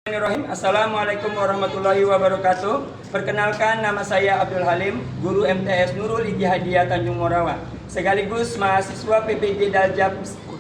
Bismillahirrahmanirrahim. Assalamualaikum warahmatullahi wabarakatuh. Perkenalkan, nama saya Abdul Halim, guru MTS Nurul Ijtihadiyah Tanjung Morawa, sekaligus mahasiswa PPG Daljab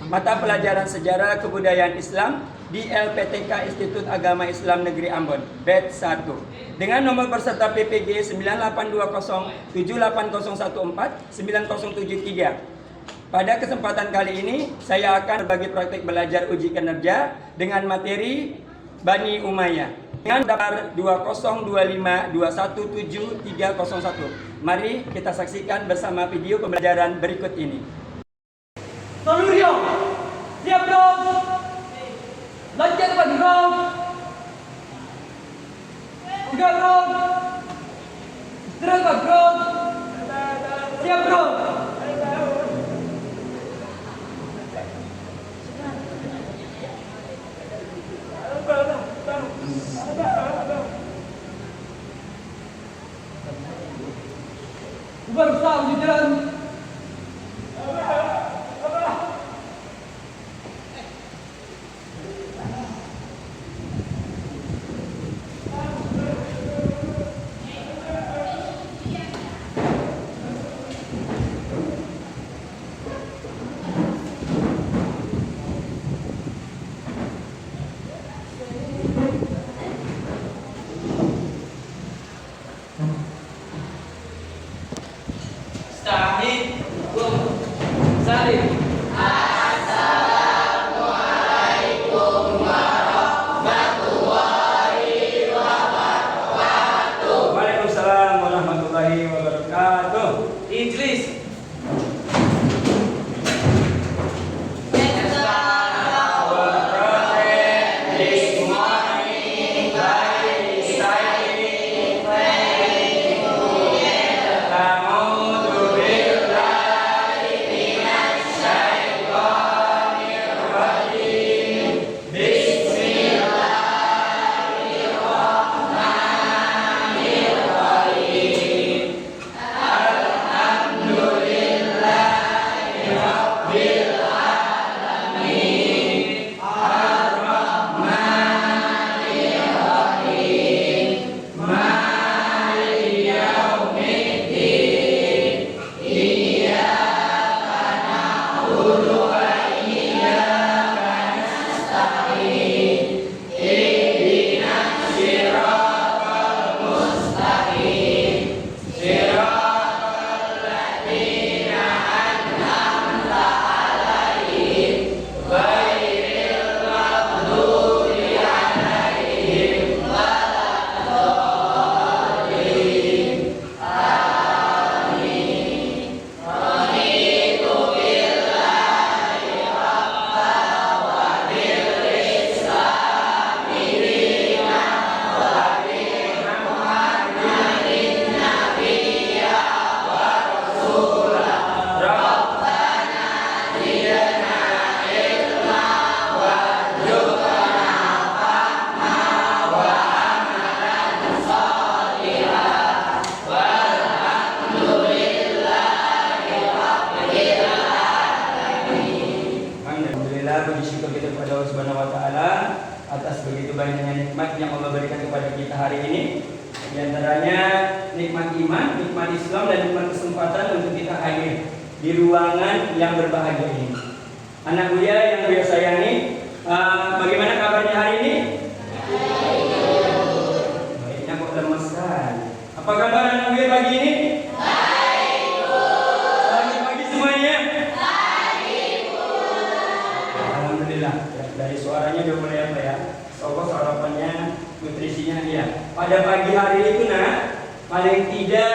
mata pelajaran Sejarah Kebudayaan Islam di LPTK Institut Agama Islam Negeri Ambon, batch 1. Dengan nomor peserta PPG 9820 78014 9073. Pada kesempatan kali ini, saya akan berbagi praktik belajar uji kinerja dengan materi Bani Umayyah dengan daftar 2025217301. Mari kita saksikan bersama video pembelajaran berikut ini. Salurio, siap bro. Lanjut lagi bro. Tiga bro. Istirahat bro. Siap bro. Bubar besar di jalan. Salim. Assalamualaikum warahmatullahi wabarakatuh. Waalaikumsalam warahmatullahi wabarakatuh. Ijlis. Puji syukur kita kepada Allah Subhanahu wa taala atas begitu banyaknya nikmat yang Allah berikan kepada kita hari ini. Di antaranya nikmat iman, nikmat Islam, dan nikmat kesempatan untuk kita hadir di ruangan yang berbahagia ini. Anak Buya yang Buya sayangi, bagaimana kabarnya hari ini? Baiknya kok lemes kan? Apa kabar anak Buya pagi ini? Dari suaranya udah mulai apa ya? Soalnya sarapannya, nutrisinya dia. Pada pagi hari itu paling tidak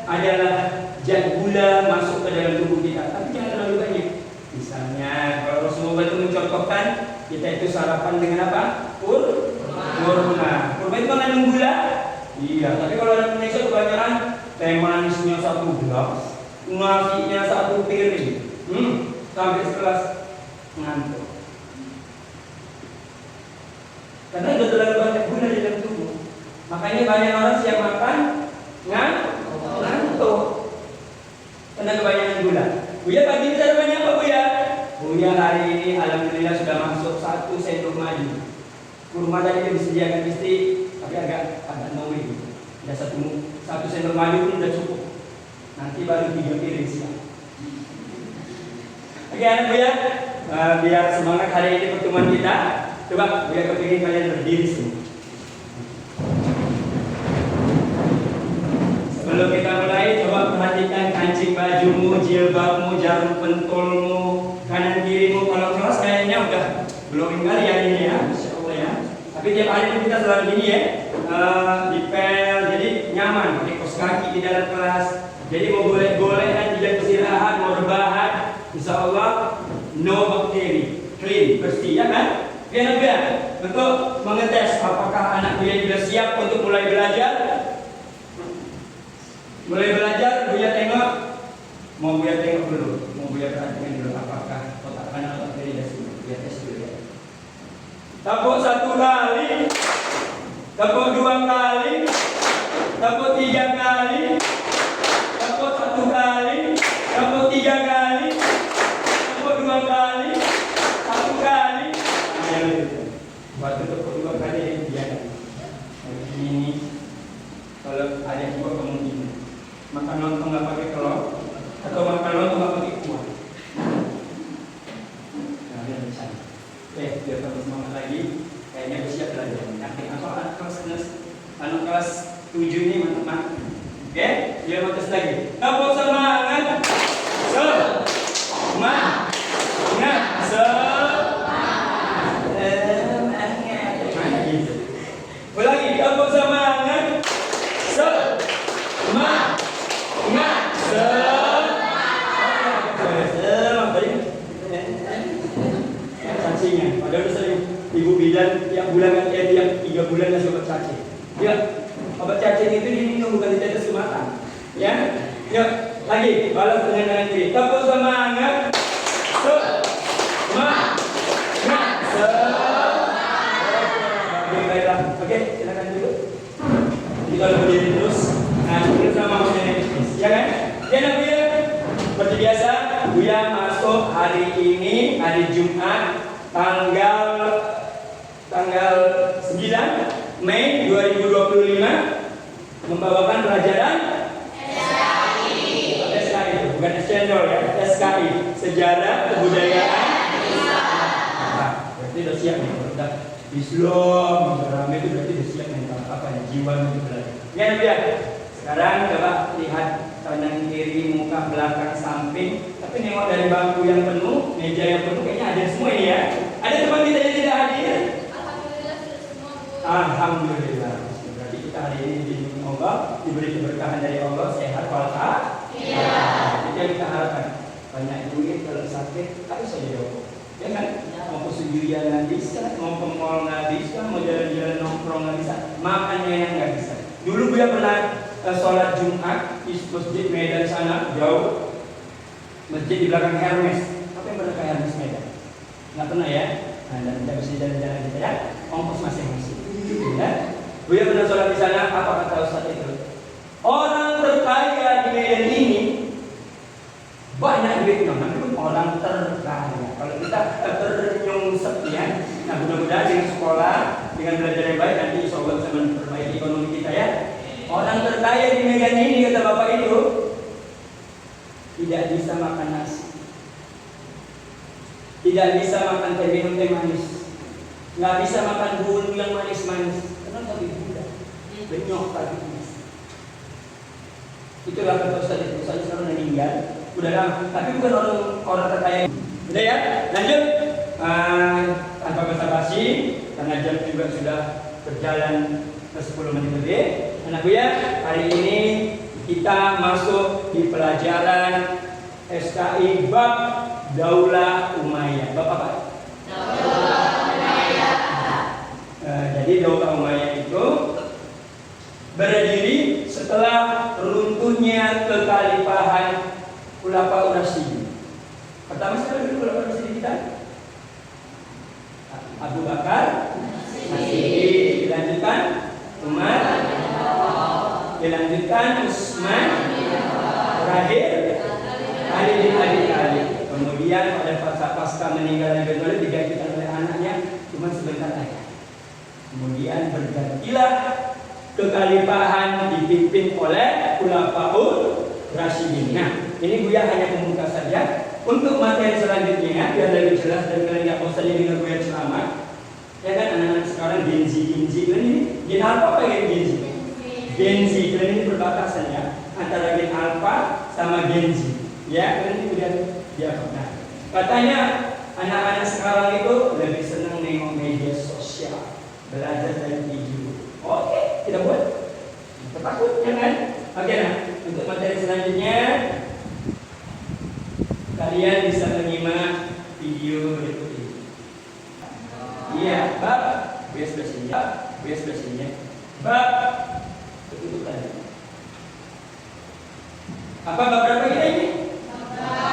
adalah zat gula masuk ke dalam tubuh kita, tapi jangan terlalu banyak. Misalnya kalau Rasulullah itu mencontohkan kita itu sarapan dengan apa? Kurma. Kurma itu mengandung gula? Iya. Tapi kalau orang Indonesia kebanyakan teh manisnya 1 gelas, nasinya 1 piring, sampai sekelas ngantuk. Karena sudah terlalu banyak gula di dalam tubuh. Makanya banyak orang siap makan ngantuk karena kebanyakan gula. Buya pagi ini sarapannya apa Buya? Buya hari ini alhamdulillah sudah masuk 1 sendok madu. kurma tadi dia disediakan istri, tapi agak noe gitu. Ada satu sendok madu pun udah cukup. Nanti baru 3 piring siang. Oke anak Buya, biar semangat hari ini pertemuan kita. Coba Buya kepingin kalian berdiri semua. Sebelum kita mulai, coba perhatikan kancing bajumu, jilbabmu, jarum pentulmu, kanan kirimu. Kalau kelas kayaknya udah glowing kali ya ini ya, Masya Allah ya. Tapi tiap hari itu kita selalu gini ya, dipel, jadi nyaman. Pakai kaos kaki di dalam kelas. Jadi mau golek-golek dan tidak istirahat, mau rebahan, insya Allah no bakteri, clean, bersih ya kan? Biar untuk mengetes apakah anak Buya sudah siap untuk mulai belajar. Mulai belajar, Buya tengok. Mau Buya tengok dulu, mau Buya perhatikan dulu apakah otak anak bakteri sudah siap. Buya tes dulu ya. Tepuk 1 kali, tepuk 2 kali, tepuk 3 kali, tepuk 1 kali, tepuk 3 kali, tepuk 2 kali, 1 kali. Waktu tepuk 2 kali dia ini kalau ada 2 kemungkinan. Makan lontong nggak pakai telur atau makan lontong nggak pakai kuah. Nah, dia bisa. Biar kamu semangat lagi. Kayaknya bersiap belajar. Yakin apa anak kelas 7 ini mantap. Oke, dia mau tes lagi. Tepuk semangat. Semangat. Ulangi, tepuk semangat. Padahal sering ibu bilang tiap bulan tiap 3 bulan ngasih obat cacing. Ya, obat cacing itu diminum bukan ditetes ke mata. Ya, yuk lagi balas dengan tangan kiri. Tepuk semangat. Oke, silakan dulu. Jadi kalau berdiri terus, nah kita sama ya kan? Ya Buya, seperti biasa, Buya masuk hari ini, hari Jumat, tanggal 9 Mei 2025, membawakan pelajaran SKI, bukan SCendol ya, SKI, Sejarah Kebudayaan. Berarti udah siap nih, udah Islam, rame itu berarti udah siap mental apa ya, jiwa itu belajar. Ya Buya, sekarang coba lihat kanan kiri, muka, belakang, samping. Tapi nengok dari bangku yang penuh, meja yang penuh, kayaknya ada semua ini ya. Ada teman kita yang tidak hadir? Alhamdulillah sudah semua, Bu. Alhamdulillah. Berarti kita hari ini dilindungi Allah, diberi keberkahan dari Allah, sehat walafiat. Iya. Itu yang kita harapkan. Banyak duit, kalau sakit, tak bisa jadi Allah. Ya kan? Mau ke sendirian nggak bisa, mau ke mall nggak bisa, mau jalan-jalan nongkrong nggak bisa, makannya yang nggak bisa. Dulu Buya pernah sholat Jumat di masjid Medan sana, jauh. Masjid di belakang Hermes. Apa yang pernah ke Hermes Medan? Nggak pernah ya? Nah, dan tidak bisa jalan-jalan kita ya. Ongkos masing-masing. Ya. Buya pernah sholat di sana. Apa kata Ustaz itu? Orang terkaya di Medan ini banyak duitnya, tapi pun orang terkaya. Kalau kita ternyungsep ya, nah mudah-mudahan dengan sekolah, dengan belajar yang baik nanti insya Allah bisa memperbaiki ekonomi kita ya. Orang terkaya di Medan ini kata bapak itu tidak bisa makan nasi, tidak bisa makan teh minum teh manis, nggak bisa makan bubur yang manis-manis. Kenapa begitu? Benyok tadi. Itulah kata Ustaz itu. Ustaz sekarang meninggal, udah lama, tapi bukan orang terkaya. Udah ya, lanjut. Tanpa basa-basi, karena jam juga sudah berjalan ke 10 menit lebih. Anak Buya, hari ini kita masuk di pelajaran SKI bab Daulah Umayyah. Bab apa? Daulah Umayyah. Jadi Daulah Umayyah itu berdiri setelah runtuhnya kekhalifahan Khulafaur Rasyidin. Pertama sekali dulu Khulafaur Rasyidin kita Abu Bakar, masih dilanjutkan Umar, dilanjutkan Utsman, terakhir Ali bin Abi Thalib. Kemudian pada pasca meninggalnya Abi Thalib digantikan oleh anaknya cuma sebentar aja. Kemudian bergantilah kekhalifahan dipimpin oleh Khulafaur Rasyidin. Nah, ini Buya hanya membuka saja. Untuk materi selanjutnya biar lebih jelas dan kalian nggak bosan dengan Buya ceramah. Ya kan anak-anak sekarang Gen Z ini Gen Alpha apa Gen Z? Gen Z kalian ini perbatasan ya antara Gen Alpha sama Gen Z. Ya, kalian ini udah diapa. Nah, katanya anak-anak sekarang itu lebih senang nengok media sosial, belajar dari video. Oke, tidak buat. Takut, jangan. Oke, nah untuk materi selanjutnya kalian bisa menyimak video berikut ini. Iya, bab. Bias biasanya. Bias biasanya. Bab. Tutup tadi. Apa bab berapa kita ini?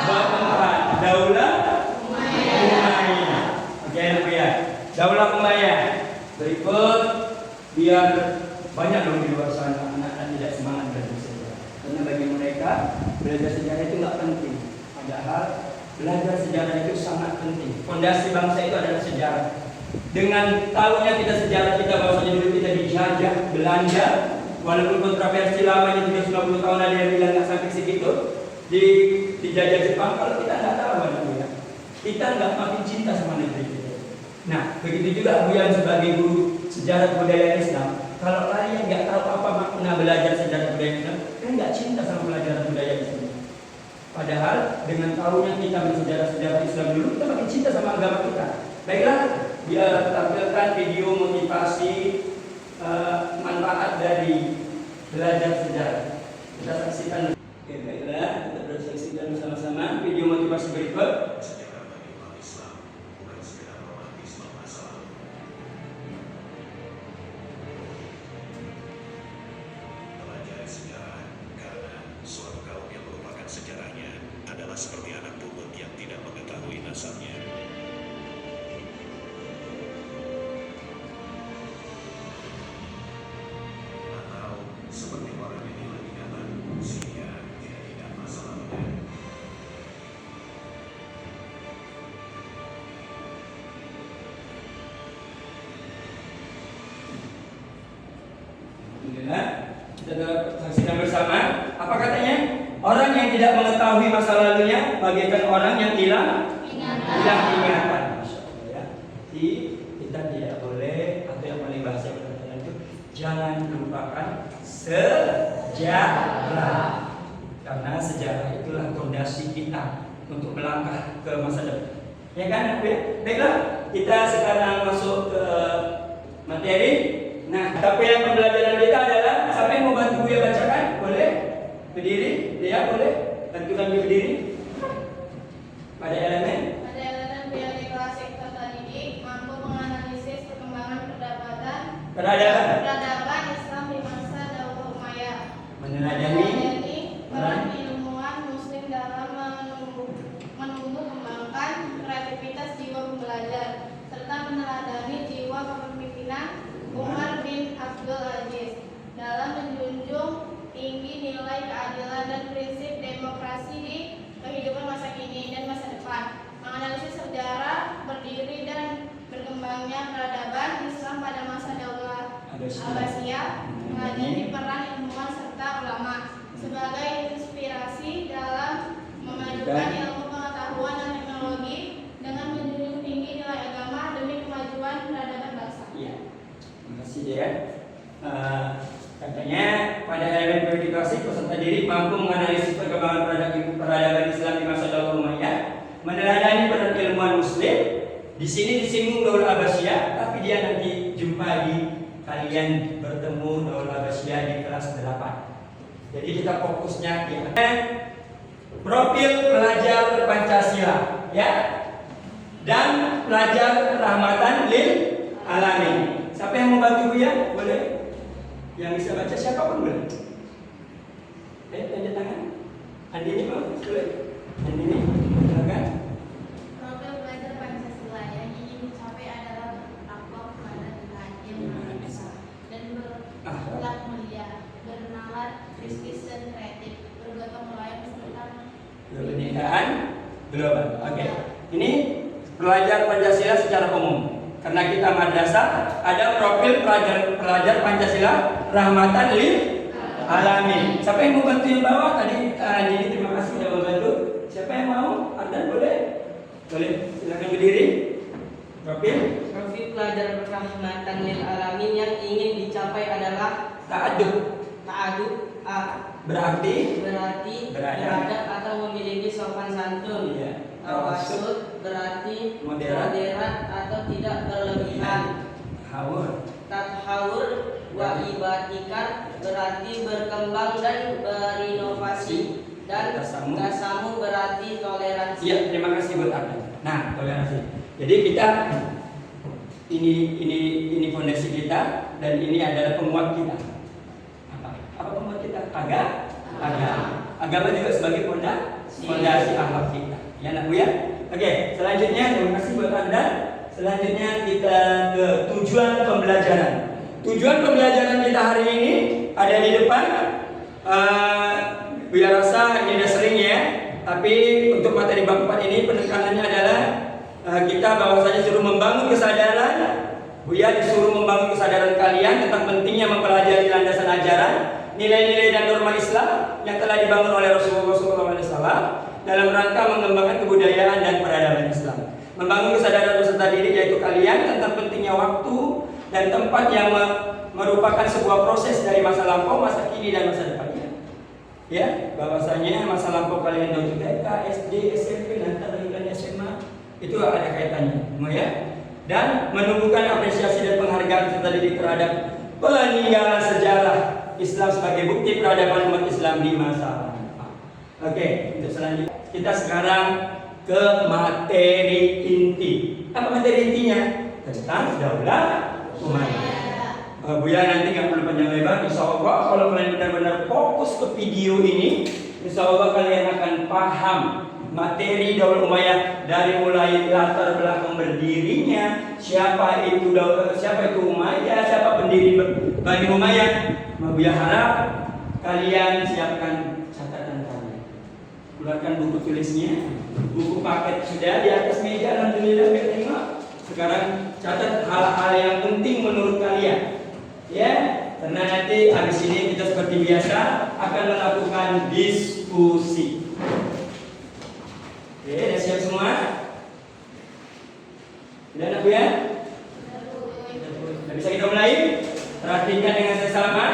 Bab 4. Daulah Umayyah. Oke, ya. Daulah Umayyah. Berikut biar banyak dong di luar sana anak-anak tidak semangat belajar sejarah. Karena bagi mereka belajar sejarah itu nggak penting. Padahal belajar sejarah itu sangat penting. Fondasi bangsa itu adalah sejarah. Dengan tahunya kita sejarah kita bahwasanya dulu kita dijajah Belanda, walaupun kontroversi lamanya 350 tahun ada yang bilang nggak sampai segitu dijajah Jepang. Kalau kita nggak tahu ya, kita nggak makin cinta sama negeri kita. Nah, begitu juga Buya sebagai guru sejarah budaya Islam. Kalau kalian nggak tahu apa makna belajar sejarah budaya Islam, kalian nggak cinta sama pelajaran budaya Islam. Padahal dengan tahunya kita bersejarah-sejarah Islam dulu, kita makin cinta sama agama kita. Baiklah, dia tampilkan video motivasi manfaat dari belajar sejarah. Kita saksikan. Oke, baiklah, kita bersaksikan bersama-sama video motivasi berikut. Seperti anak pungut yang tidak mengetahui nasabnya. Atau seperti orang yang hilang ingatan, sehingga tidak ingat masa lalunya. Alhamdulillah, kita saksikan bersama. Apa katanya? Orang yang tidak mengetahui masa lalunya bagaikan orang yang hilang ingatan. Masya Allah ya. Jadi kita tidak boleh, atau yang paling bahasa yang itu, jangan lupakan sejarah. Karena sejarah itulah fondasi kita untuk melangkah ke masa depan. Ya kan? Baiklah, kita sekarang masuk ke materi. Nah, tapi yang pembelajaran kita adalah siapa yang mau bantu Buya bacakan? Boleh? Berdiri, ya boleh. Bantukan dia berdiri. Pada elemen teori klasik terdidik mampu menganalisis perkembangan peradaban Islam di masa Daulah Umayyah. meneladani peran ilmuwan Muslim dalam menumbuh kembangkan kreativitas jiwa pembelajar serta meneladani jiwa kepemimpinan Umar bin Abdul Aziz dalam menjunjung tinggi nilai keadilan dan prinsip demokrasi di kehidupan masa kini dan masa depan. Menganalisis sejarah berdiri dan berkembangnya peradaban Islam pada masa Daulah Abbasiyah, mengajari peran ilmuwan serta ulama sebagai inspirasi dalam memajukan ilmu pengetahuan dan teknologi dengan menjunjung tinggi nilai agama demi kemajuan peradaban bangsa. Iya, terima kasih ya. Katanya pada elemen teori klasik peserta didik mampu menganalisis perkembangan peradaban Islam di masa Daulah Umayyah, meneladani peran ilmuwan Muslim. Di sini disinggung Daulah Abbasiyah, tapi dia nanti jumpa di kalian bertemu Daulah Abbasiyah di kelas 8. Jadi kita fokusnya di profil pelajar Pancasila, ya, dan pelajar rahmatan lil alamin. Siapa yang mau bantu Buya? Boleh? Yang bisa baca siapapun boleh. Tanda tangan. Andini mau? Boleh? Andini, silakan. Profil pelajar Pancasila yang ingin dicapai adalah bertakwa kepada Tuhan yang Maha Esa dan berakhlak mulia, bernalar, kritis dan kreatif, bergotong royong serta Kebinekaan global. Oke. Ini pelajar Pancasila secara umum. Karena kita madrasah, ada profil pelajar Pancasila rahmatan lil alamin. Siapa yang mau bantu yang bawah tadi? Jadi terima kasih sudah membantu. Siapa yang mau? Ardan boleh? Boleh. Silakan berdiri. Profil pelajar rahmatan lil alamin yang ingin dicapai adalah ta'adub. Berarti beradab atau memiliki sopan santun. Iya. Tawasud berarti Moderat. atau tidak berlebihan. Tathawur wa ibatikar berarti berkembang dan berinovasi. Dan tasamu berarti toleransi. Iya, terima kasih buat Ardan. Nah, toleransi. Jadi kita ini fondasi kita dan ini adalah penguat kita. Apa penguat kita? Agama juga sebagai fondasi akhlak kita. Ya nak Bu ya? Oke, selanjutnya terima kasih buat Anda. Selanjutnya kita ke tujuan pembelajaran. Tujuan pembelajaran kita hari ini ada di depan. Biar rasa ini udah sering ya. Tapi untuk materi bab 4 ini penekanannya adalah kita bahwasanya suruh membangun kesadaran. Buya disuruh membangun kesadaran kalian tentang pentingnya mempelajari landasan ajaran, nilai-nilai dan norma Islam yang telah dibangun oleh Rasulullah SAW dalam rangka mengembangkan kebudayaan dan peradaban Islam. Membangun kesadaran peserta didik yaitu kalian tentang pentingnya waktu dan tempat yang merupakan sebuah proses dari masa lampau, masa kini dan masa depannya. Ya, bahwasanya masa lampau kalian dari TK, SD, SMP, nanti lagi SMA itu ada kaitannya, ya. Dan menumbuhkan apresiasi dan penghargaan peserta didik terhadap peninggalan sejarah Islam sebagai bukti peradaban umat Islam di masa lampau. Oke, untuk selanjutnya kita sekarang ke materi inti. Apa materi intinya? Tentang Daulah Umayyah. Buya nanti nggak perlu panjang lebar. Insya Allah kalau kalian benar-benar fokus ke video ini, Insya Allah kalian akan paham materi Daulah Umayyah dari mulai latar belakang berdirinya, siapa itu Umayyah, siapa pendiri Bani Umayyah. Buya harap kalian siapkan catatan kalian, keluarkan buku tulisnya, buku paket sudah di atas meja. Alhamdulillah, tengok. Sekarang catat hal-hal yang penting menurut kalian. Ya, karena nanti habis ini kita seperti biasa akan melakukan diskusi. Oke, sudah siap semua? Sudah nak ya? Sudah bisa kita mulai? Perhatikan dengan sesama.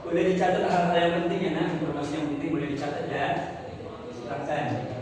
Boleh dicatat hal-hal yang penting ya, nah, informasi yang penting boleh dicatat ya. Silakan.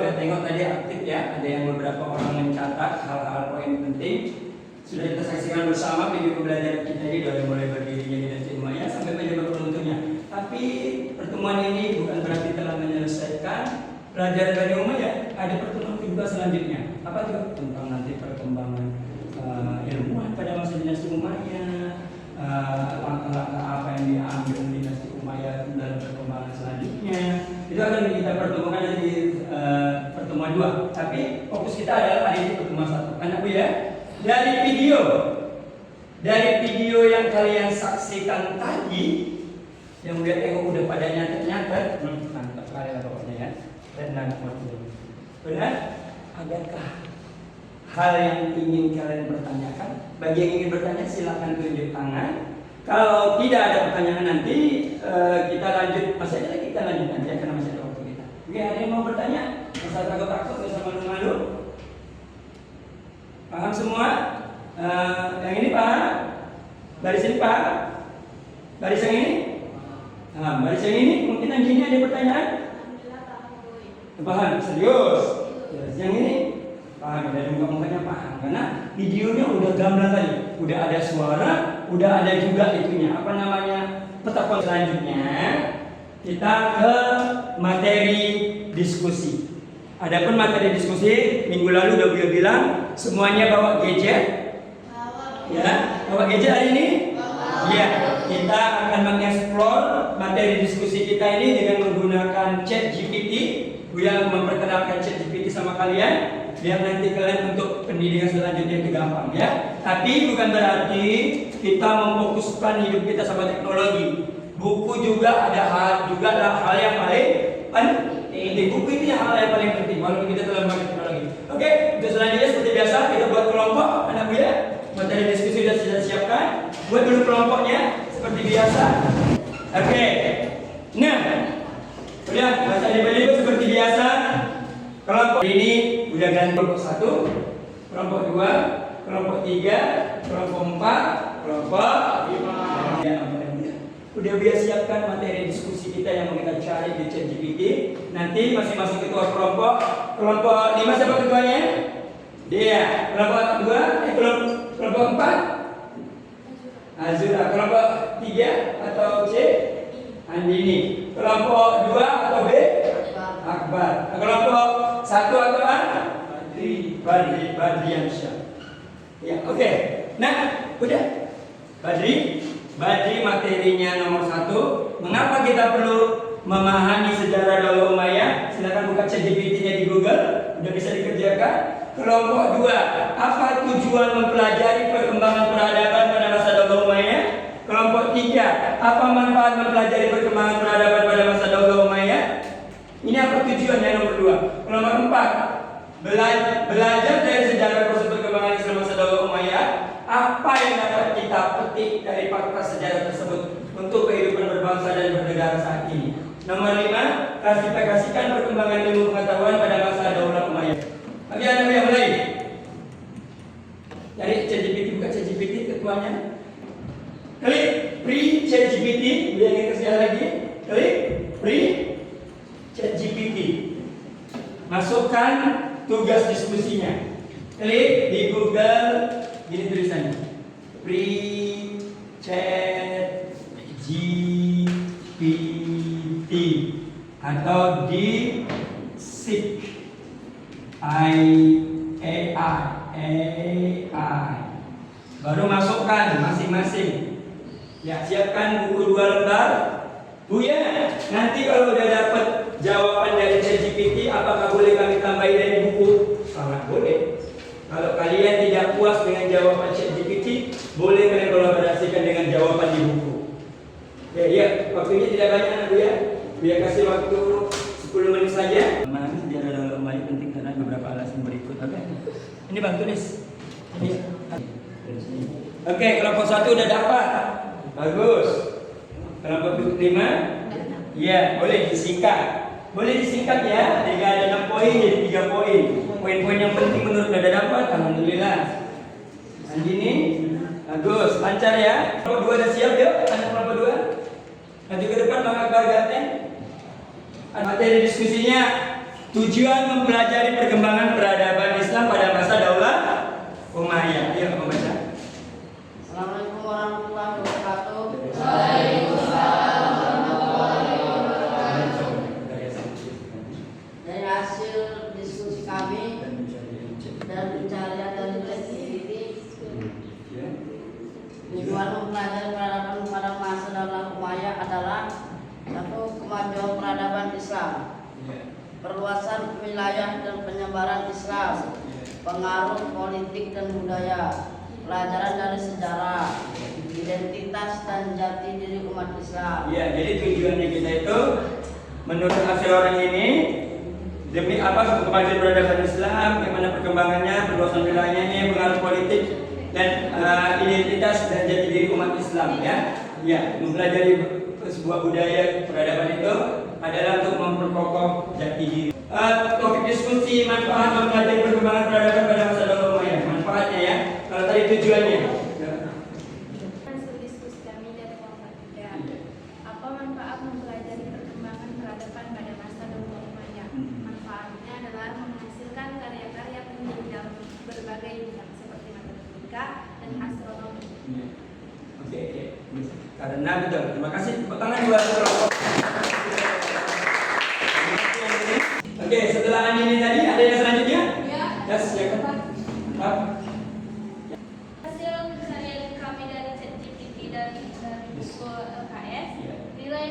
udah tengok tadi aktif ya, ada yang beberapa orang mencatat hal-hal poin penting. Sudah kita saksikan bersama video pembelajaran kita ini dari mulai berdirinya dinasti Umayyah sampai penyebab runtuhnya. Tapi pertemuan ini bukan berarti telah menyelesaikan pelajaran Bani Umayyah. Ada pertemuan kedua selanjutnya. Apa itu? Tentang nanti perkembangan ilmuwan pada masa dinasti Umayyah, langkah-langkah apa yang diambil dinasti Umayyah dalam perkembangan selanjutnya. Itu akan kita pertemukan di pertemuan 2. Tapi fokus kita adalah hari ini pertemuan 1. Anak Bu ya. Dari video yang kalian saksikan tadi, yang udah tengok udah pada nyatet, mantap kali lah pokoknya ya. Tenang benar? Adakah hal yang ingin kalian pertanyakan? Bagi yang ingin bertanya silakan tunjuk tangan. Kalau tidak ada pertanyaan nanti kita lanjut, masih ada lagi kita lanjut nanti karena masih ada waktu kita. Oke, ada yang mau bertanya? Masa takut-takut, masa malu-malu? Paham semua? Yang ini paham? Baris ini paham? Baris yang ini? Baris yang ini mungkin yang gini ada pertanyaan? Paham? Serius? Yang ini? Paham? Dari muka-mukanya paham. Karena videonya udah gamblang tadi. Udah ada suara, udah ada juga itunya. Apa namanya? Pertemuan selanjutnya kita ke materi diskusi. Adapun materi diskusi minggu lalu udah Buya bilang semuanya bawa gadget. Ya, bawa gadget hari ini. Ya, kita akan mengeksplor materi diskusi kita ini dengan menggunakan chat GPT. Buya memperkenalkan chat GPT sama kalian biar nanti kalian untuk pendidikan selanjutnya itu gampang ya. Tapi bukan berarti kita memfokuskan hidup kita sama teknologi. Buku juga ada hal yang paling penting. Di buku ini hal yang paling penting walaupun kita telah memakai teknologi. Oke, untuk selanjutnya seperti biasa kita buat kelompok anak Buya. Materi diskusi sudah siapkan. Buat dulu kelompoknya seperti biasa. Oke. Nah, udah bahasa dibalik seperti biasa. Kelompok ini udah ganti kelompok 1, kelompok 2, kelompok 3, kelompok 4, kelompok 5. Ya, udah biasa siapkan materi diskusi kita yang mau kita cari di ChatGPT. Nanti masing-masing ketua kelompok 5 siapa ketuanya? Dia. Kelompok 2, kelompok 4 Azura. Kelompok 3 atau C Andini. Kelompok 2 atau B Akbar. Kelompok 1 atau A Badriansyah. Ya, oke. Nah, udah. Badri materinya nomor 1. Mengapa kita perlu memahami sejarah Daulah Umayyah? Silakan buka ChatGPT-nya di Google, udah bisa dikerjakan. Kelompok 2, apa tujuan mempelajari perkembangan peradaban pada masa Daulah Umayyah? Kelompok 3, apa manfaat mempelajari perkembangan peradaban pada masa Daulah Umayyah? Ini apa tujuannya nomor 2. Kelompok 4, belajar dari sejarah proses perkembangan Islam masa Daulah Umayyah. Apa yang dapat kita petik dari fakta sejarah tersebut untuk kehidupan berbangsa dan bernegara saat ini? Nomor 5, klasifikasikan perkembangan ilmu pengetahuan pada masa Daulah Umayyah. Oke, anak yang mulai. Cari ChatGPT, buka ChatGPT ketuanya. Klik free ChatGPT, biar kita sekali lagi. Klik free ChatGPT. Masukkan tugas diskusinya. Klik di Google. Gini tulisannya, free chat GPT atau DeepSeek AI. Baru masukkan masing-masing. Ya, siapkan buku 2 lembar. Buya, nanti kalau udah dapat jawaban dari ChatGPT, apakah boleh kami tambahin dari buku? Sangat boleh. Kalau kalian tidak puas dengan jawaban ChatGPT, boleh kalian kolaborasikan dengan jawaban di buku. Ya, waktunya tidak banyak anak ya. Biar kasih waktu 10 menit saja. Memahami sejarah Daulah Umayyah penting karena beberapa alasan berikut. Oke. Ini Bang tulis. Ini. Oke, kelompok 1 udah dapat. Bagus. Kelompok 5? Ya, boleh disingkat. Boleh disingkat ya, jika ada 6 poin jadi 3 poin. Poin-poin yang penting menurut Anda dapat, alhamdulillah. Andini, bagus, lancar ya. Kelompok 2 udah siap yuk, anak kelompok 2. Maju ke depan, Bang Akbar Gaten. Materi diskusinya Tujuan mempelajari perkembangan peradaban Islam pada masa Daulah Umayyah. Ayo membaca. Assalamualaikum warahmatullahi wabarakatuh. Dari hasil diskusi kami dan pencarian dari ChatGPT, tujuan mempelajari peradaban pada masa Daulah Umayyah adalah: satu, kemajuan peradaban Islam, perluasan wilayah dan penyebaran Islam, pengaruh politik dan budaya, pelajaran dari sejarah, identitas dan jati diri umat Islam. Ya, jadi tujuannya kita itu menurut hasil orang ini demi apa? Kemajuan peradaban Islam, bagaimana perkembangannya, perluasan wilayahnya, pengaruh politik dan identitas dan jati diri umat Islam. Ya, mempelajari sebuah budaya peradaban itu adalah untuk memperkokoh jati diri. Topik diskusi manfaat mempelajari perkembangan peradaban pada masa Daulah Umayyah. Manfaatnya ya. Kalau tadi tujuannya. Hasil diskusi kami dari kelompok 3. Apa manfaat mempelajari perkembangan peradaban pada masa Daulah Umayyah? Manfaatnya adalah menghasilkan karya-karya penting dalam berbagai bidang seperti matematika dan astronomi. Oke. Karena betul. Terima kasih. Tepuk tangan buat kelompok. Oke, setelah ini tadi ada yang selanjutnya? Ya. Yes, ya kan? Hasil pencarian kami dari ChatGPT dan dari buku LKS, nilai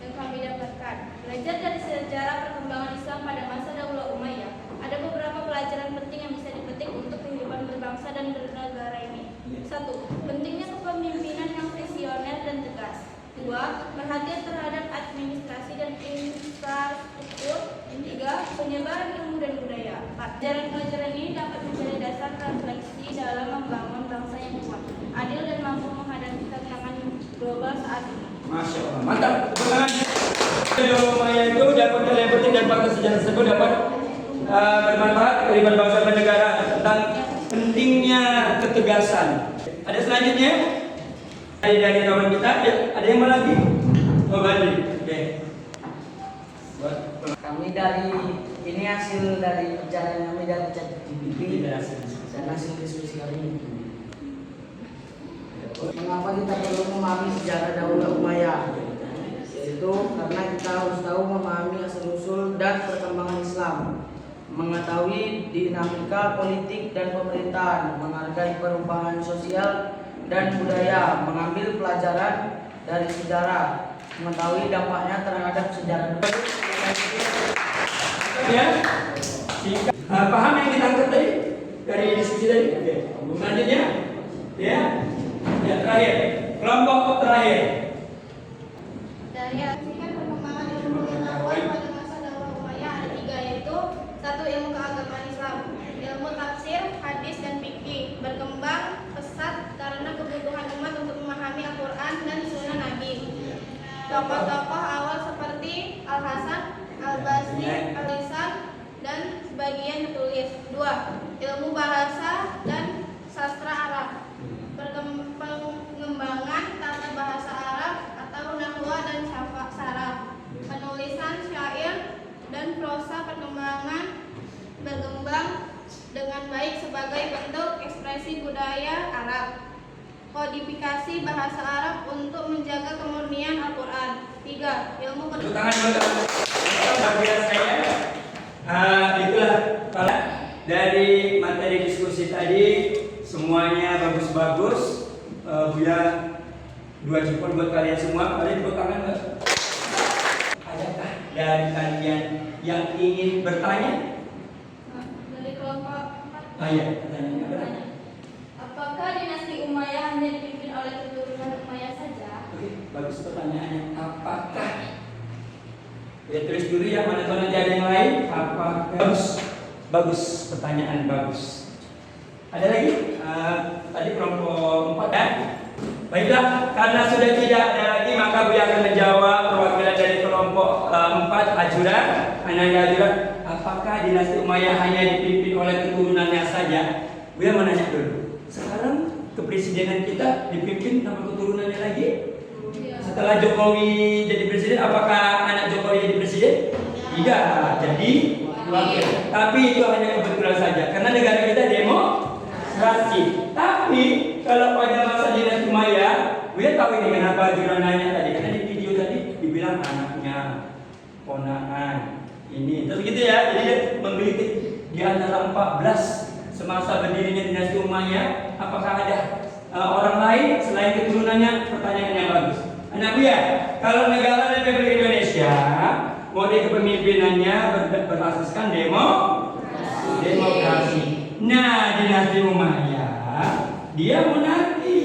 yang kami dapatkan belajar dari sejarah perkembangan Islam pada masa Daulah Umayyah. Ada beberapa pelajaran penting yang bisa dipetik untuk kehidupan berbangsa dan bernegara ini. 1. Pentingnya kepemimpinan yang visioner dan tegas. 2. Perhatian terhadap administrasi dan infrastruktur. 3. Penyebaran ilmu dan budaya. 4. Pelajaran ini dapat menjadi dasar refleksi dalam membangun bangsa yang kuat, adil dan mampu menghadapi tantangan global saat ini. Masya Allah, mantap. Tepuk tangan. Daulah Umayyah itu dapat nilai penting dan fakta sejarah tersebut dapat bermanfaat kehidupan bangsa dan negara tentang pentingnya ketegasan. Ada selanjutnya dari kawan kita, ada yang mau lagi? Oh, Badri. Oke. Kami dari ini hasil dari pencarian kami dari ChatGPT dan hasil diskusi kali ini. Mengapa kita perlu memahami sejarah Daulah Umayyah? Yaitu karena kita harus tahu memahami asal-usul dan perkembangan Islam, mengetahui dinamika politik dan pemerintahan, menghargai perubahan sosial dan budaya, mengambil pelajaran dari sejarah, mengetahui dampaknya terhadap sejarah. Ya. Paham yang ditangkap tadi dari diskusi tadi? Oke. Selanjutnya, ya, terakhir, kelompok terakhir. Dari asumsikan perkembangan ilmu pengetahuan pada masa Daulah Umayyah ada 3, yaitu 1. Ilmu keagamaan Islam, ilmu tafsir, hadis dan fikih berkembang pesat karena kebutuhan umat untuk memahami Al-Quran dan Sunnah Nabi. Tokoh-tokoh awal seperti Al-Hasan, Al-Basri, Al-Lisan dan sebagian ditulis. 2. Ilmu bahasa dan sastra Arab, pengembangan tata bahasa Arab atau nahwa dan saraf, penulisan syair dan prosa perkembangan berkembang dengan baik sebagai bentuk ekspresi budaya Arab. Kodifikasi bahasa Arab untuk menjaga kemurnian Al-Quran. 3. Ilmu Tepuk tangan buat saya. Itulah dari materi diskusi tadi, semuanya bagus-bagus. Buya 2 jempol buat kalian semua. Kalian tepuk tangan nggak? Adakah dari kalian yang ingin bertanya? dari kelompok 4. Iya, pertanyaannya apa? Apakah dinasti Umayyah hanya dipimpin oleh keturunan Umayyah saja? Oke, bagus pertanyaannya. Apakah? Ya tulis dulu ya, mana tahu nanti ada yang lain. Apakah? Bagus, pertanyaan bagus. Ada lagi? Tadi kelompok 4 ya. Baiklah, karena sudah tidak ada lagi, maka Buya akan menjawab perwakilan dari kelompok 4 Ajura, Ananda Ajura. Apakah dinasti Umayyah hanya dipimpin oleh keturunannya saja? Buya mau nanya dulu. Sekarang kepresidenan kita dipimpin sama keturunannya lagi? Setelah Jokowi jadi presiden, apakah anak Jokowi jadi presiden? Tidak jadi wakil. Tapi itu hanya kebetulan saja karena negara kita demokrasi. Tapi kalau pada masa dinasti Umayyah, Buya tahu ini kenapa Jura nanya tadi, karena di video tadi dibilang anaknya, ponakan, ini terus gitu ya. Jadi dia menggelitik di antara 14 semasa berdirinya dinasti Umayyah, apakah ada orang lain selain keturunannya? Pertanyaan yang bagus. Anak Buya, kalau negara Republik Indonesia mode kepemimpinannya berasaskan demokrasi. Nah, dinasti Umayyah dia monarki.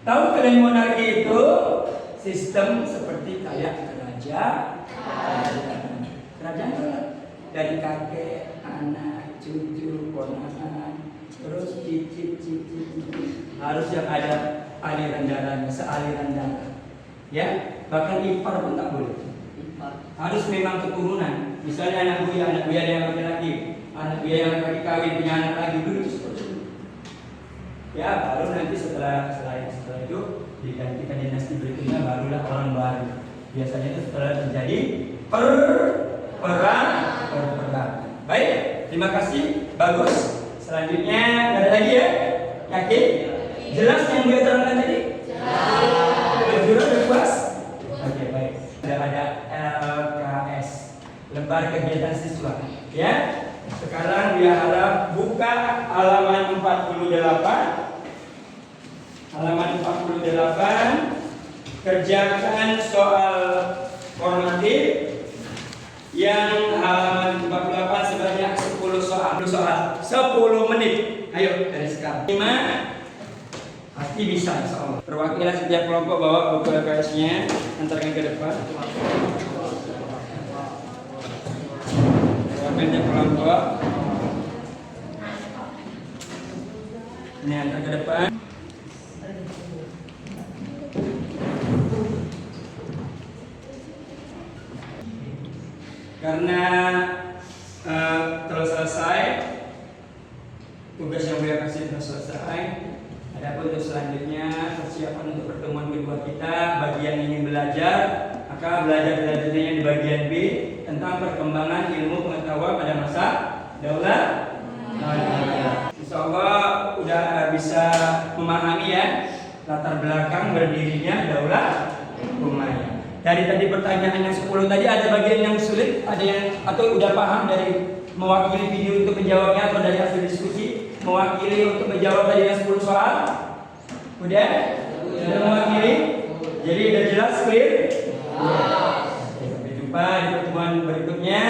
Tahu kalian monarki itu sistem seperti kayak kerajaan dari kakek, anak, cucu, ponakan, terus cicit, harus yang ada aliran darahnya, sealiran darah. Ya, bahkan ipar pun tak boleh. Harus memang keturunan. Misalnya anak Buya ada yang laki-laki, anak Buya yang laki kawin punya anak lagi dulu itu seperti itu. Ya, baru nanti setelah itu digantikan dinasti berikutnya, barulah orang baru. Biasanya itu setelah terjadi perang. Baik, terima kasih, bagus. Selanjutnya ada lagi ya? Yakin? Jelas yang dia terangkan tadi? Jelas. Udah puas? Oke, baik. Ada LKS, lembar kegiatan siswa. Ya. Sekarang dia harap buka halaman 48. Halaman 48. Kerjakan soal formatif yang halaman 48 sebanyak 10 soal. 10 menit. Ayo dari sekarang. 5 pasti bisa insyaallah. Perwakilan setiap kelompok bawa buku LKS-nya, antarkan ke depan. Perwakilan kelompok. Ini antar ke depan. Karena telah selesai tugas yang Buya kasih telah selesai. Adapun untuk selanjutnya persiapan untuk pertemuan kedua kita, bagian ingin belajar, maka belajarnya di bagian B tentang perkembangan ilmu pengetahuan pada masa Daulah Umayyah. Insyaallah udah bisa memahami ya latar belakang berdirinya Daulah Umayyah. Dari tadi pertanyaan yang 10 tadi ada bagian yang sulit, ada yang atau udah paham dari mewakili video untuk menjawabnya atau dari hasil diskusi mewakili untuk menjawab tadi yang 10 soal? Udah? Sudah mewakili? Jadi udah jelas, clear? Sampai jumpa di pertemuan berikutnya.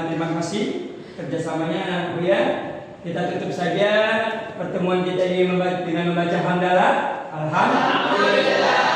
Terima kasih kerjasamanya anak Buya. Kita tutup saja pertemuan kita ini dengan membaca hamdalah. Alhamdulillah.